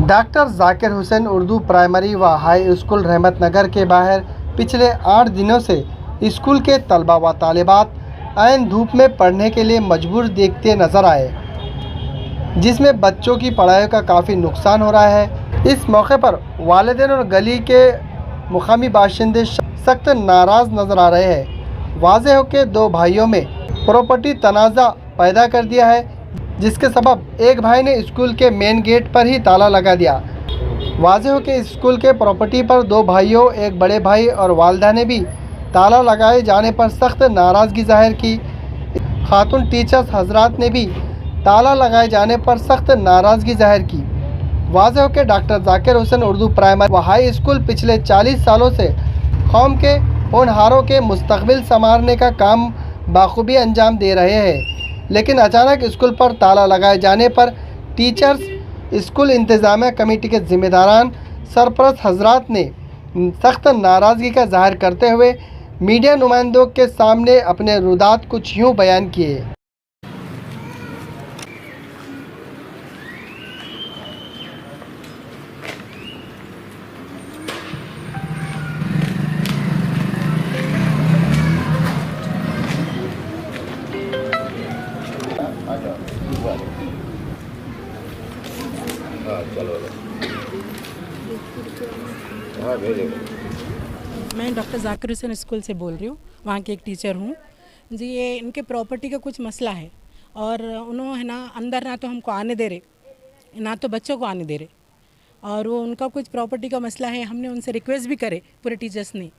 Doctor Zakir Hussain Urdu primary व high school रहमत नगर के बाहर पिछले 8 दिनों से स्कूल के तलबा व तालिबात ऐन धूप में पढ़ने के लिए मजबूर देखते नजर आए, जिसमें बच्चों की पढ़ाई का काफ़ी नुकसान हो रहा है। इस मौके पर वालिदैन और गली के मुकामी बाशिंदे सख्त नाराज़ नजर आ रहे हैं। वाज़ेह हो के दो भाइयों में प्रॉपर्टी तनाज़ा पैदा कर दिया है, जिसके सबब एक भाई ने स्कूल के मेन गेट पर ही ताला लगा दिया। वाज़ेह हो के स्कूल के प्रॉपर्टी पर दो भाइयों, एक बड़े भाई और वालिदा ने भी ताला लगाए जाने पर सख्त नाराज़गी जाहिर की। खातून टीचर्स हजरात ने भी ताला लगाए जाने पर सख्त नाराज़गी जाहिर की। वाज़ेह हो के डॉक्टर जाकिर हुसैन उर्दू प्राइमरी व हाई स्कूल पिछले 40 सालों से कौम के होनहारों के मुस्तकबिल संवारने का काम बाखूबी अंजाम दे रहे हैं, लेकिन अचानक स्कूल पर ताला लगाए जाने पर टीचर्स, स्कूल इंतज़ामिया कमेटी के ज़िम्मेदारान, सरपरस्त हजरात ने सख्त नाराज़गी का जाहिर करते हुए मीडिया नुमाइंदों के सामने अपने रुदात कुछ यूँ बयान किए। मैं डॉक्टर जाकिर हुसैन स्कूल से बोल रही हूँ, वहाँ की एक टीचर हूँ जी। ये इनके प्रॉपर्टी का कुछ मसला है और उन्होंने ना अंदर ना तो हमको आने दे रहे, ना तो बच्चों को आने दे रहे, और वो उनका कुछ प्रॉपर्टी का मसला है। हमने उनसे रिक्वेस्ट भी करे पूरे टीचर्स ने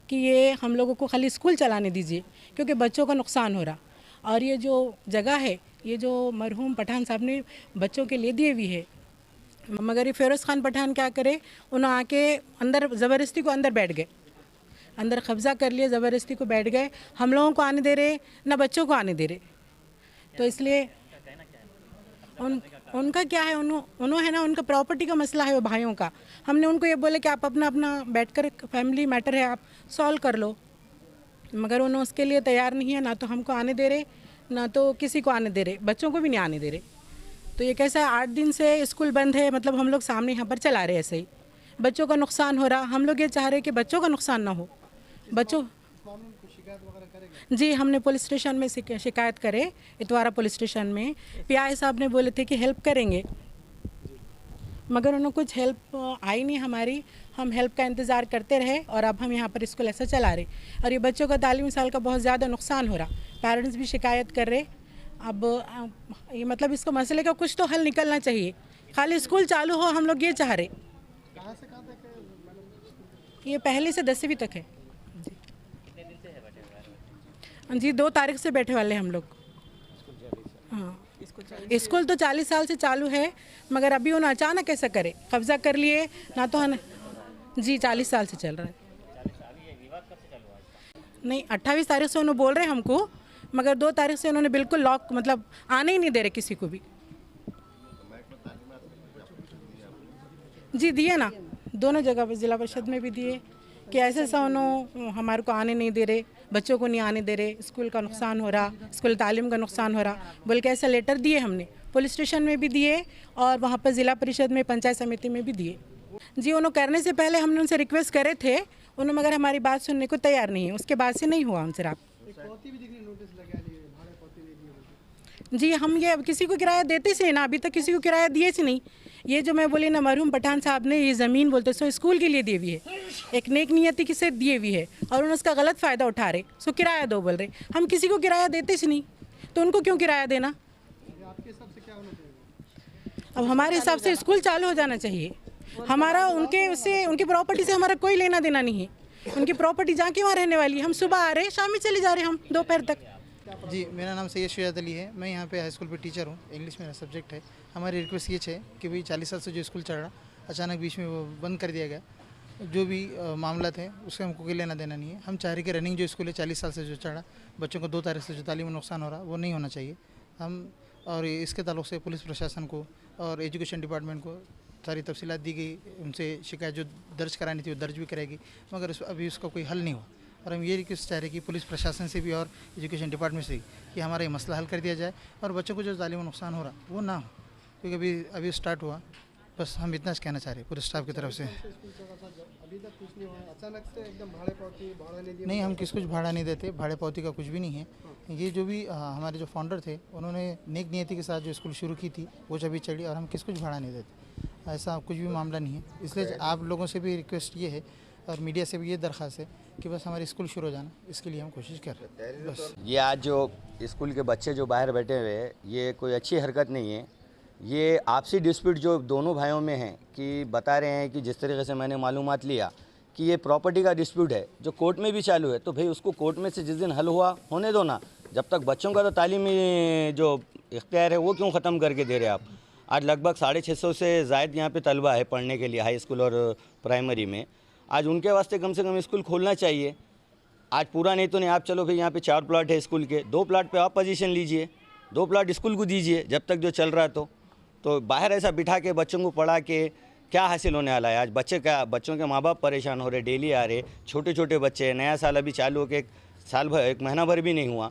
कि ये हम लोगों को खाली स्कूल चलाने दीजिए, क्योंकि बच्चों का नुकसान हो रहा। और ये जो जगह है, ये जो मरहूम पठान साहब ने बच्चों के लिए दी हुई है, मगर ये फ़िरोज़ ख़ान पठान क्या करे, उन्होंने आके अंदर ज़बरदस्ती को अंदर बैठ गए, अंदर कब्ज़ा कर लिए, ज़बरदस्ती को बैठ गए। हम लोगों को आने दे रहे ना बच्चों को आने दे रहे। तो इसलिए उनका क्या है, उन्होंने है ना, उनका प्रॉपर्टी का मसला है वो भाइयों का। हमने उनको ये बोले कि आप अपना अपना बैठकर फैमिली मैटर है आप सॉल्व कर लो, मगर उन्होंने उसके लिए तैयार नहीं है। ना तो हमको आने दे रहे, ना तो किसी को आने दे रहे, बच्चों को भी नहीं आने दे रहे। तो ये कैसा है, 8 दिन से स्कूल बंद है, मतलब हम लोग सामने यहाँ पर चला रहे ऐसे ही, बच्चों का नुकसान हो रहा। हम लोग ये चाह रहे कि बच्चों का नुकसान ना हो। बच्चों जी, हमने पुलिस स्टेशन में शिकायत करे, इतवारा पुलिस स्टेशन में। पीआई साहब ने बोले थे कि हेल्प करेंगे, मगर उन्होंने कुछ हेल्प आई नहीं हमारी। हम हेल्प का इंतज़ार करते रहे और अब हम यहाँ पर स्कूल ऐसा चला रहे, और ये बच्चों का तालीमी साल का बहुत ज़्यादा नुकसान हो रहा। पेरेंट्स भी शिकायत कर रहे। अब ये मतलब इसको मसले का कुछ तो हल निकलना चाहिए। खाली स्कूल चालू हो, हम लोग ये चाह रहे। कहाँ से कहाँ तक? ये पहली से 10वीं तक है जी। 2 तारीख से बैठे वाले हम लोग। हाँ, स्कूल तो 40 साल से चालू है, मगर अभी उन्होंने अचानक ऐसा करे, कब्जा कर लिए। ना तो हम जी 40 साल से चल रहा है। नहीं, 28 तारीख से उन्होंने बोल रहे हमको, मगर 2 तारीख से उन्होंने बिल्कुल लॉक, मतलब आने ही नहीं दे रहे किसी को भी। जी दिए ना, दोनों जगह पर, जिला परिषद में भी दिए कि ऐसे ऐसा उन्होंने हमारे को आने नहीं दे रहे, बच्चों को नहीं आने दे रहे, स्कूल का नुकसान हो रहा, स्कूल तालीम का नुकसान हो रहा बोल के ऐसा लेटर दिए हमने। पुलिस स्टेशन में भी दिए और वहाँ पर ज़िला परिषद में, पंचायत समिति में भी दिए जी। उन्होंने करने से पहले हमने उनसे रिक्वेस्ट करे थे, उन्होंने मगर हमारी बात सुनने को तैयार नहीं है। उसके बाद से नहीं हुआ उनसे रब्ता जी। हम ये अब किसी को किराया देते से ना, अभी तक किसी को किराया दिए से नहीं। ये जो मैं बोली ना, मरहूम पठान साहब ने ये ज़मीन बोलते सो स्कूल के लिए दी हुई है, एक नेक नियति की से दी हुई है, और उन्होंने उसका गलत फ़ायदा उठा रहे, सो किराया दो बोल रहे। हम किसी को किराया देते से नहीं, तो उनको क्यों किराया देना? अब हमारे हिसाब से स्कूल चालू हो जाना चाहिए। हमारा उनके उससे, उनकी प्रॉपर्टी से हमारा कोई लेना देना नहीं है। उनकी प्रॉपर्टी जहाँ की वहाँ रहने वाली है। हम सुबह आ रहे, शाम में चले जा रहे, हम दोपहर तक। जी, मेरा नाम सैयद शुजात अली है। मैं यहाँ पे हाई स्कूल पे टीचर हूँ, इंग्लिश मेरा सब्जेक्ट है। हमारी रिक्वेस्ट ये है कि भाई 40 साल से जो स्कूल चल रहा, अचानक बीच में वो बंद कर दिया गया। जो भी मामला थे उससे हमको कोई लेना देना नहीं है। हम चाह रहे कि रनिंग जो स्कूल है 40 साल से जो चल रहा, बच्चों को 2 तारीख से जो तालीम में नुकसान हो रहा, वो नहीं होना चाहिए। हम और इसके ताल्लुक से पुलिस प्रशासन को और एजुकेशन डिपार्टमेंट को सारी तफसीलात दी गई। उनसे शिकायत जो दर्ज करानी थी वो दर्ज भी कराएगी, मगर अभी उसका कोई हल नहीं हुआ। और हम ये रिक्वेस्ट चाह रहे कि पुलिस प्रशासन से भी और एजुकेशन डिपार्टमेंट से कि हमारा ये मसला हल कर दिया जाए और बच्चों को जो तालीम नुकसान हो रहा वो ना हो, क्योंकि अभी स्टार्ट हुआ बस हम इतना कहना चाह रहे हैं पूरे स्टाफ की तरफ से। अभी तक कुछ नहीं हुआ, अचानक से एकदम भाड़ा नहीं दिया। नहीं, हम किसी कुछ भाड़ा नहीं देते, भाड़े पौती का कुछ भी नहीं है। ये जो भी हमारे जो फाउंडर थे उन्होंने नेक नियति के साथ जो स्कूल शुरू की थी वो अभी चली, और हम किसी कुछ भाड़ा नहीं देते, ऐसा कुछ भी मामला नहीं है। इसलिए आप लोगों से भी रिक्वेस्ट ये है और मीडिया से भी ये दरख्वास्त है कि बस हमारे स्कूल शुरू हो जाना, इसके लिए हम कोशिश कर रहे हैं बस। ये आज जो स्कूल के बच्चे जो बाहर बैठे हुए हैं, ये कोई अच्छी हरकत नहीं है। ये आपसी डिस्प्यूट जो दोनों भाइयों में है कि बता रहे हैं कि जिस तरीके से मैंने मालूमात लिया कि ये प्रॉपर्टी का डिस्प्यूट है जो कोर्ट में भी चालू है, तो भाई उसको कोर्ट में से जिस दिन हल हुआ होने दो ना। जब तक बच्चों का तो तालीमी जो इख्तियार है वो क्यों ख़त्म करके दे रहे आप। आज लगभग 650 से ज़ायद यहाँ पे तलबा है पढ़ने के लिए हाई स्कूल और प्राइमरी में। आज उनके वास्ते कम से कम स्कूल खोलना चाहिए। आज पूरा नहीं तो नहीं, आप चलो भाई यहाँ पे 4 प्लाट है स्कूल के, 2 प्लाट पे आप पोजीशन लीजिए, 2 प्लाट स्कूल को दीजिए जब तक जो चल रहा है। तो बाहर ऐसा बिठा के बच्चों को पढ़ा के क्या हासिल होने वाला है। आज बच्चों के माँ बाप परेशान हो रहे, डेली आ रहे, छोटे छोटे बच्चे, नया साल अभी चालू होकर एक महीना भर भी नहीं हुआ।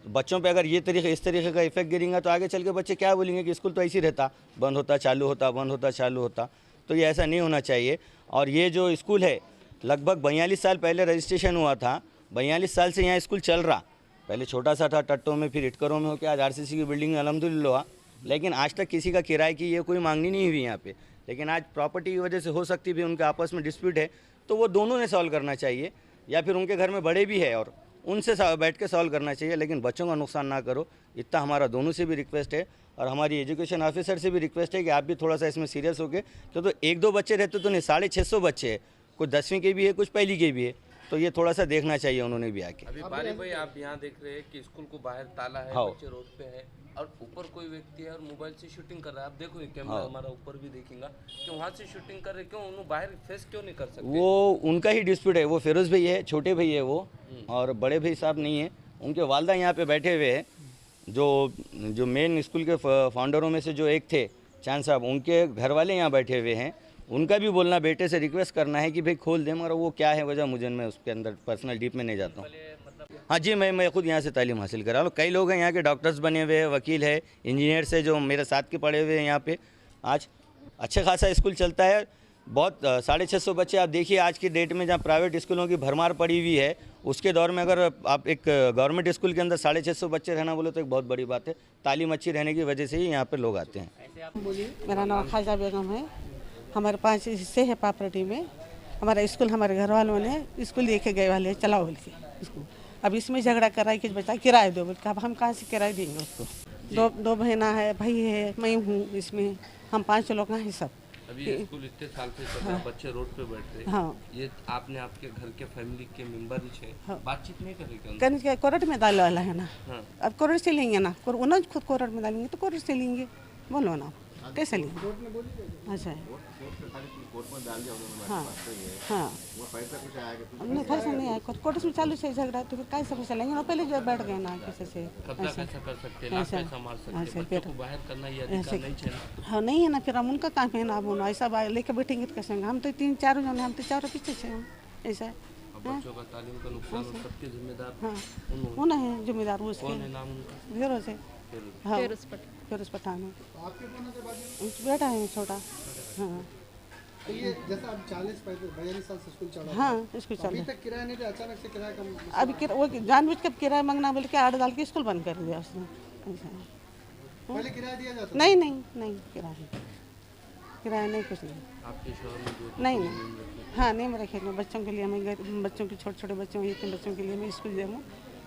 बच्चों पे अगर इस तरीके का इफेक्ट गिरेगा तो आगे चल के बच्चे क्या बोलेंगे कि स्कूल तो ऐसे ही रहता, बंद होता चालू होता, बंद होता चालू होता। तो ये ऐसा नहीं होना चाहिए। और ये जो स्कूल है लगभग 42 साल पहले रजिस्ट्रेशन हुआ था, 42 साल से यहाँ स्कूल चल रहा। पहले छोटा सा था टट्टों में, फिर इटकरों में होकर आज आरसीसी की बिल्डिंग में अल्हम्दुलिल्लाह। लेकिन आज तक किसी का किराए की ये कोई मांगनी नहीं हुई यहाँ पे। लेकिन आज प्रॉपर्टी की वजह से हो सकती भी उनके आपस में डिस्प्यूट है, तो वो दोनों ने सॉल्व करना चाहिए, या फिर उनके घर में बड़े भी है और उनसे बैठ के सॉल्व करना चाहिए। लेकिन बच्चों का नुकसान ना करो, इतना हमारा दोनों से भी रिक्वेस्ट है। और हमारी एजुकेशन ऑफिसर से भी रिक्वेस्ट है कि आप भी थोड़ा सा इसमें सीरियस हो गए। तो 1-2 बच्चे रहते तो नहीं, 650 बच्चे हैं, कुछ 10वीं के भी है, कुछ पहली के भी है। तो ये थोड़ा सा देखना चाहिए उन्होंने भी आके। अभी बारी भाई आप यहाँ देख रहे हैं कि स्कूल को बाहर ताला है, हाँ। बच्चे रोड पे है और ऊपर कोई व्यक्ति है और मोबाइल से शूटिंग कर रहा है। आप देखो ये कैमरा हाँ। हमारा ऊपर भी देखेगा कि वहाँ से शूटिंग कर रहे, क्यों उन्होंने बाहर फेस क्यों नहीं कर सकते? वो उनका ही डिस्प्यूट है। वो फिरोज भाई है, छोटे भाई है वो, और बड़े भाई साहब नहीं है। उनके वालदा यहाँ पे बैठे हुए हैं, जो मेन स्कूल के फाउंडरों में से जो एक थे चांद साहब, उनके घर वाले यहाँ बैठे हुए हैं। उनका भी बोलना, बेटे से रिक्वेस्ट करना है कि भाई खोल दे, मगर वो क्या है वजह मुझे, मैं उसके अंदर पर्सनल डीप में नहीं जाता हूँ। हाँ जी, मैं खुद यहाँ से तालीम हासिल करा हूँ। कई लोग हैं यहाँ के, डॉक्टर्स बने हुए हैं, वकील है, इंजीनियर से जो मेरे साथ के पढ़े हुए हैं यहाँ पे। आज अच्छा खासा स्कूल चलता है। बहुत 650 बच्चे आप देखिए आज की डेट में, जहाँ प्राइवेट स्कूलों की भरमार पड़ी हुई है, उसके दौर में अगर आप एक गवर्नमेंट स्कूल के अंदर 650 बच्चे रहना बोले तो एक बहुत बड़ी बात है। तालीम अच्छी रहने की वजह से ही यहाँ पे लोग आते हैं। मेरा नाम खाजा बेगम है। हमारे 5 हिस्से है प्रॉपर्टी में। हमारा स्कूल हमारे घर वालों ने स्कूल लेके गए वाले चलाओ बोल के स्कूल। अब इसमें झगड़ा कर रहा है कि बच्चा किराए दो बोल के। अब हम कहाँ से किराए देंगे उसको? दो बहना है, भाई है, मैं हूँ, इसमें हम 5 लोग हैं सब। अभी ये स्कूल इतने साल से चल रहा है, बच्चे रोड पे बैठ रहे हैं। हाँ। ये आपने आपके घर के फैमिली के मेंबर ही है, हाँ। बातचीत नहीं करेंगे? करने के कोर्ट में डालने वाला है ना। हाँ। अब कोर्ट से लेंगे ना, उन्होंने खुद कोर्ट में डालेंगे तो कोर्ट से लेंगे। बोलो ना कैसे लेंगे? अच्छा है। हाँ हाँ, नहीं पैसा नहीं आया, कोर्ट में चालू से झगड़ा तो फिर कैसे पैसा लेंगे ना? पहले जो बैठ गए ना किसी से कब्जा कैसा कर सकते हैं, लाख पैसा मार सकते हैं, बच्चों को बाहर करना ये अधिकार नहीं चाहिए। हाँ नहीं है ना, फिर हम उनका काम है ना। अब उन्होंने ऐसा लेके बैठेंगे तो कैसे? हम तो 3-4 जन, हम तो 4 पीछे से हम ऐसा है। बच्चों का तालीम का नुकसान हो, सबके जिम्मेदार हाँ, वो है जिम्मेदार वो उसके। कौन है नाम उनका? फिरोज है। हाँ, फिरोज पठान है। बेटा है छोटा। हाँ, तो ये जैसा अब 42 साल से स्कूल चल रहा है, हाँ स्कूल चल अभी रहा तक किराया नहीं दिया, अचानक से किराया कम। है। अभी वो जानबूझ के किराया मांगना बोल के 8 डाल के स्कूल बंद कर दिया उसने। ऐसा है। पहले किराया दिया जाता था? नहीं नहीं नहीं, किराया नहीं कुछ नहीं। आपके शहर में जो नहीं, हाँ नहीं मैं रखे बच्चों के लिए, मैं बच्चों के छोटे बच्चों इतने बच्चों के लिए मैं स्कूल दे दूँ,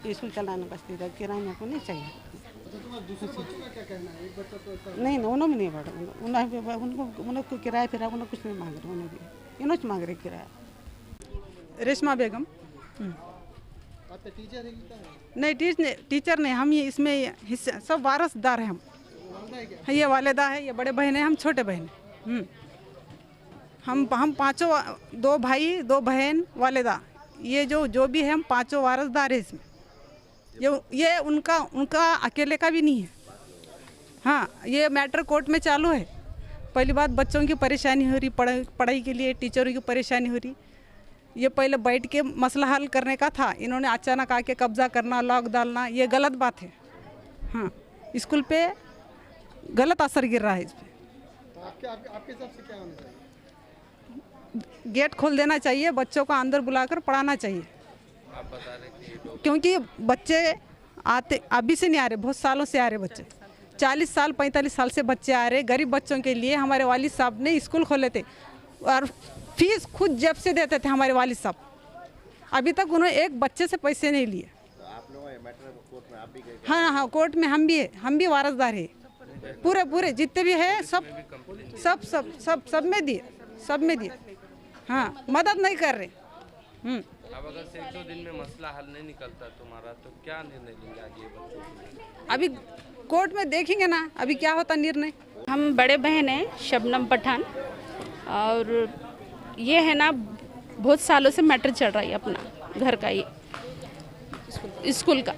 स्कूल चलाने का किराया मेरे को नहीं चाहिए। तो तुम्हारा दूसरे बच्चों का क्या कहना है? एक बच्चा तो ऐसा नहीं उन्होंने भी नहीं बढ़ा, उनको किराया फिर उन्होंने कुछ नहीं मांग रहे, उन्होंने भी इन्होंने मांग रहे किराया। रेशमा बेगम। आपका टीचर है कि क्या है? नहीं टीचर नहीं, हम ये इसमें हिस्सा सब वारसदार हैं हम। वालदा है क्या? हाँ, ये वालिदा है, ये बड़े बहन है, हम छोटे बहन हैं। हम 5 2 भाई 2 बहन वालिदा, ये जो भी है हम 5 वारसदार है इसमें। ये उनका अकेले का भी नहीं है। हाँ, ये मैटर कोर्ट में चालू है। पहली बात बच्चों की परेशानी हो रही, पढ़ाई के लिए टीचरों की परेशानी हो रही। ये पहले बैठ के मसला हल करने का था, इन्होंने अचानक आके कब्जा करना, लॉक डालना, ये गलत बात है। हाँ, स्कूल पे गलत असर गिर रहा है इस पर। आपके हिसाब से क्या होना चाहिए? गेट खोल देना चाहिए, बच्चों को अंदर बुलाकर पढ़ाना चाहिए। आप बता रहे कि क्योंकि बच्चे आते अभी से नहीं आ रहे, बहुत सालों से आ रहे बच्चे, 40 साल 45 साल से बच्चे आ रहे। गरीब बच्चों के लिए हमारे वालिद साहब ने स्कूल खोले थे और फीस खुद जेब से देते थे हमारे वालिद साहब। अभी तक उन्होंने एक बच्चे से पैसे नहीं लिए। तो आप लोग ये मैटर कोर्ट में आप भी गए? हाँ हाँ, कोर्ट में हम भी वारसदार है। पूरे जितने भी है सब में दिए। हाँ, मदद नहीं कर रहे। अब अगर से 1-2 दिन में मसला हल नहीं निकलता तुम्हारा तो क्या निर्णय लेंगे आगे बच्चों के लिए? अभी कोर्ट में देखेंगे ना अभी क्या होता निर्णय। हम बड़े बहन हैं शबनम पठान, और ये है ना बहुत सालों से मैटर चल रहा है अपना घर का, ये स्कूल का।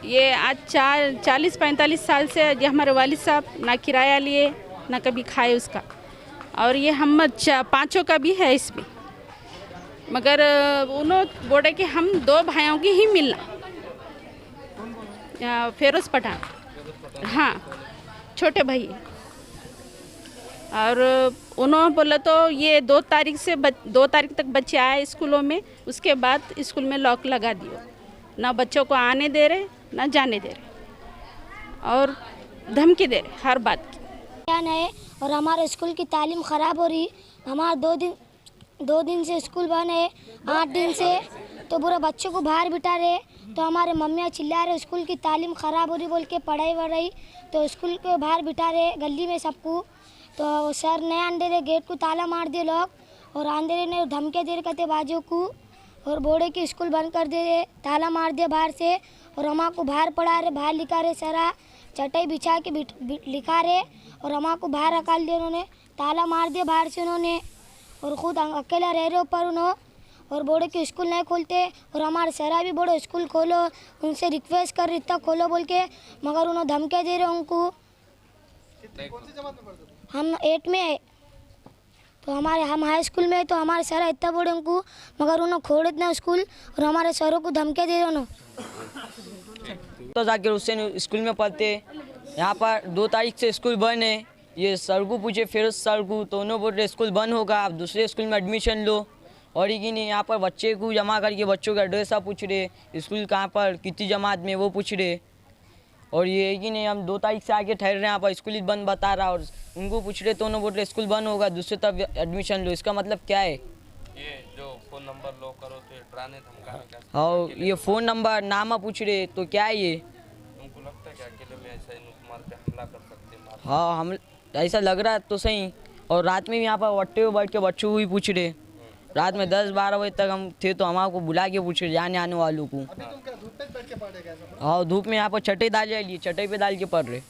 ये आज 40-45 साल से ये हमारे वालिद साहब ना किराया लिए ना कभी खाए उसका, और ये हम 5 का भी है इसमें। मगर उन्होंने बोले कि हम 2 भाइयों की ही मिलना। फेरोज पठान, हाँ छोटे भाई। और उन्होंने बोला तो ये 2 तारीख तक बच्चे आए स्कूलों में, उसके बाद स्कूल में लॉक लगा दियो, ना बच्चों को आने दे रहे ना जाने दे रहे, और धमकी दे रहे हर बात की। क्या है, और हमारे स्कूल की तालीम ख़राब हो रही। हमारा 2 दिन से स्कूल बंद है, 8 दिन से तो पूरे बच्चों को बाहर बिठा रहे। तो हमारे मम्मियाँ चिल्ला रहे स्कूल की तालीम ख़राब हो रही बोल के, पढ़ाई बढ़ रही, तो स्कूल के बाहर बिठा रहे गली में सबको। तो सर नहीं आने दे रहे, गेट को ताला मार दिए लोग, और अंधेरे ने धमके दे रहे कहते बाजू को, और बोले कि स्कूल बंद कर दे रहे, ताला मार दिया बाहर से। और हमारे को बाहर पढ़ा रहे, बाहर लिखा रहे, सारा चटाई बिछा के लिखा रहे, और हमारे को बाहर निकाल दिया उन्होंने, ताला मार दिया बाहर से उन्होंने, और ख़ुद अकेला रह रहे ऊपर उन्होंने। और बोले कि स्कूल नहीं खोलते, और हमारे सरा भी बोले स्कूल खोलो, उनसे रिक्वेस्ट कर रही तब खोलो बोल के, मगर उन्होंने धमके दे रहे उनको। हम 8 में है, तो हम हाई स्कूल में है, तो हमारे सर इतना बोले उनको, मगर उन्होंने खोल इतना स्कूल, और हमारे सरों को धमके दे रहे उन्होंने। तो जाकिर हुसैन स्कूल में पढ़ते, यहाँ पर 2 तारीख से स्कूल बंद है। ये सर को पूछे, फिरोज सर को, तो उन्होंने बोले स्कूल बंद होगा, आप दूसरे स्कूल में एडमिशन लो। और ही नहीं, यहाँ पर बच्चे को जमा करके बच्चों का एड्रेस पूछ रहे, स्कूल कहाँ पर कितनी जमात में वो पूछ रहे। और ये कि नहीं, हम 2 तारीख से आके ठहर रहे हैं, यहाँ पर स्कूल बंद बता रहा, और उनको पूछ रहे तो उन्होंने बोले स्कूल बंद होगा, दूसरे तरफ एडमिशन लो। इसका मतलब क्या है? ये जो फ़ोन नंबर लो करो तो ये डराने धमकाने का। हाँ, ये फ़ोन नंबर नामा पूछ रहे, तो क्या है ये? तुमको लगता है कि अकेले में ऐसा तुम्हारे पे हमला कर सकते हैं? हाँ, हम ऐसा लग रहा है तो सही। और रात में भी यहाँ पर वट्टे हुए बैठ के बच्चों को ही पूछ रहे, रात में 10-12 बजे तक हम थे, तो हमारे को बुला के पूछ रहे जाने आने वालों को। हाँ, धूप में यहाँ पर चटाई डाल लिए, चटाई पे डाल के पढ़ रहे।